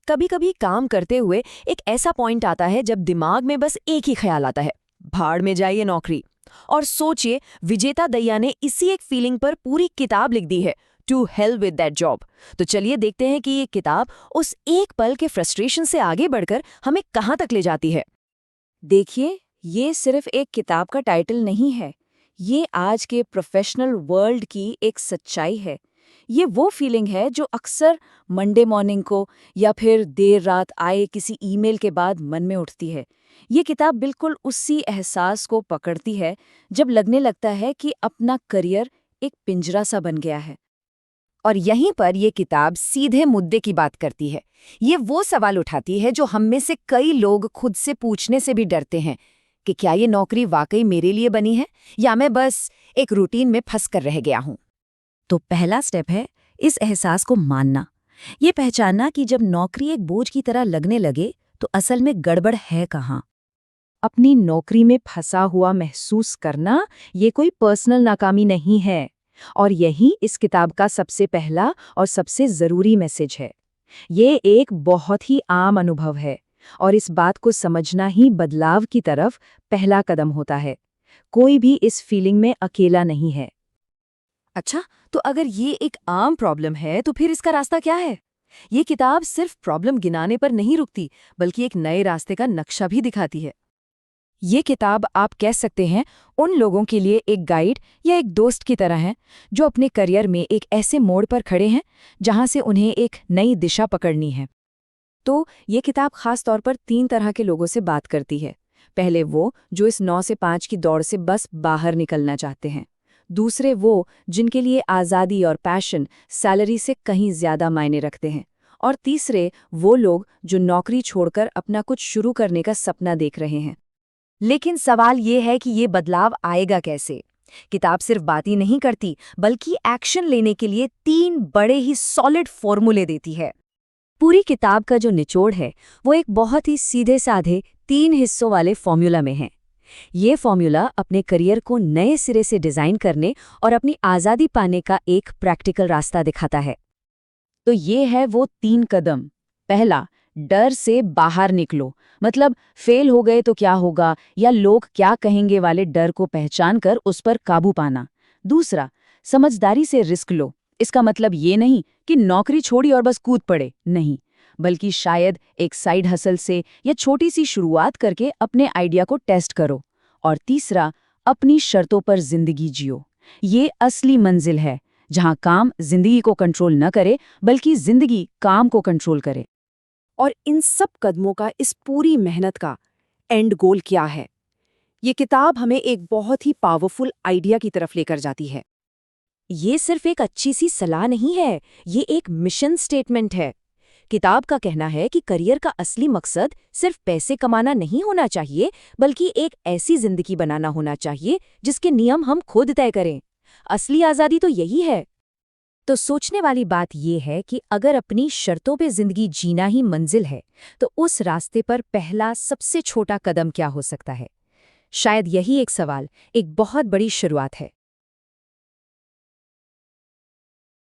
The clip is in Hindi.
कभी कभी काम करते हुए एक ऐसा पॉइंट आता है जब दिमाग में बस एक ही ख्याल आता है, भाड़ में जाइए नौकरी। और सोचिए, विजेता दहिया ने इसी एक फीलिंग पर पूरी किताब लिख दी है, to hell with that job. तो चलिए देखते हैं कि ये किताब उस एक पल के फ्रस्ट्रेशन से आगे बढ़कर हमें कहाँ तक ले जाती है। देखिए, ये सिर्फ एक किताब का टाइटल नहीं है, ये आज के प्रोफेशनल वर्ल्ड की एक सच्चाई है। ये वो फीलिंग है जो अक्सर मंडे मॉर्निंग को या फिर देर रात आए किसी ईमेल के बाद मन में उठती है। ये किताब बिल्कुल उसी एहसास को पकड़ती है जब लगने लगता है कि अपना करियर एक पिंजरा सा बन गया है। और यहीं पर ये किताब सीधे मुद्दे की बात करती है। ये वो सवाल उठाती है जो हम में से कई लोग खुद से पूछने से भी डरते हैं कि क्या ये नौकरी वाकई मेरे लिए बनी है या मैं बस एक रूटीन में फंस कर रह गया हूँ। तो पहला स्टेप है इस एहसास को मानना। ये पहचानना कि जब नौकरी एक बोझ की तरह लगने लगे तो असल में गड़बड़ है कहाँ। अपनी नौकरी में फंसा हुआ महसूस करना ये कोई पर्सनल नाकामी नहीं है, और यही इस किताब का सबसे पहला और सबसे ज़रूरी मैसेज है। ये एक बहुत ही आम अनुभव है और इस बात को समझना ही बदलाव की तरफ पहला कदम होता है। कोई भी इस फीलिंग में अकेला नहीं है। अच्छा, तो अगर ये एक आम प्रॉब्लम है तो फिर इसका रास्ता क्या है? ये किताब सिर्फ प्रॉब्लम गिनाने पर नहीं रुकती, बल्कि एक नए रास्ते का नक्शा भी दिखाती है। ये किताब आप कह सकते हैं उन लोगों के लिए एक गाइड या एक दोस्त की तरह है जो अपने करियर में एक ऐसे मोड़ पर खड़े हैं जहां से उन्हें एक नई दिशा पकड़नी है। तो ये किताब खास तौर पर 3 तरह के लोगों से बात करती है। पहले वो जो इस 9 से 5 की दौड़ से बस बाहर निकलना चाहते हैं। दूसरे वो जिनके लिए आज़ादी और पैशन सैलरी से कहीं ज़्यादा मायने रखते हैं। और तीसरे वो लोग जो नौकरी छोड़कर अपना कुछ शुरू करने का सपना देख रहे हैं। लेकिन सवाल ये है कि ये बदलाव आएगा कैसे? किताब सिर्फ बात ही नहीं करती, बल्कि एक्शन लेने के लिए 3 बड़े ही सॉलिड फॉर्मूले देती है। पूरी किताब का जो निचोड़ है वो एक बहुत ही सीधे साधे 3 हिस्सों वाले फॉर्मूला में है। ये फॉर्मूला अपने करियर को नए सिरे से डिज़ाइन करने और अपनी आज़ादी पाने का एक प्रैक्टिकल रास्ता दिखाता है। तो ये है वो 3 कदम। पहला, डर से बाहर निकलो। मतलब फेल हो गए तो क्या होगा या लोग क्या कहेंगे वाले डर को पहचान कर उस पर काबू पाना। दूसरा, समझदारी से रिस्क लो। इसका मतलब ये नहीं कि नौकरी छोड़ी और बस कूद पड़े, नहीं, बल्कि शायद एक साइड हसल से या छोटी सी शुरुआत करके अपने आइडिया को टेस्ट करो। और तीसरा, अपनी शर्तों पर जिंदगी जियो। ये असली मंजिल है जहां काम जिंदगी को कंट्रोल न करे बल्कि जिंदगी काम को कंट्रोल करे। और इन सब कदमों का, इस पूरी मेहनत का एंड गोल क्या है? ये किताब हमें एक बहुत ही पावरफुल आइडिया की तरफ लेकर जाती है। ये सिर्फ एक अच्छी सी सलाह नहीं है, ये एक मिशन स्टेटमेंट है। किताब का कहना है कि करियर का असली मकसद सिर्फ पैसे कमाना नहीं होना चाहिए, बल्कि एक ऐसी जिंदगी बनाना होना चाहिए जिसके नियम हम खुद तय करें। असली आज़ादी तो यही है। तो सोचने वाली बात यह है कि अगर अपनी शर्तों पे जिंदगी जीना ही मंजिल है, तो उस रास्ते पर पहला सबसे छोटा कदम क्या हो सकता है? शायद यही एक सवाल, एक बहुत बड़ी शुरुआत है।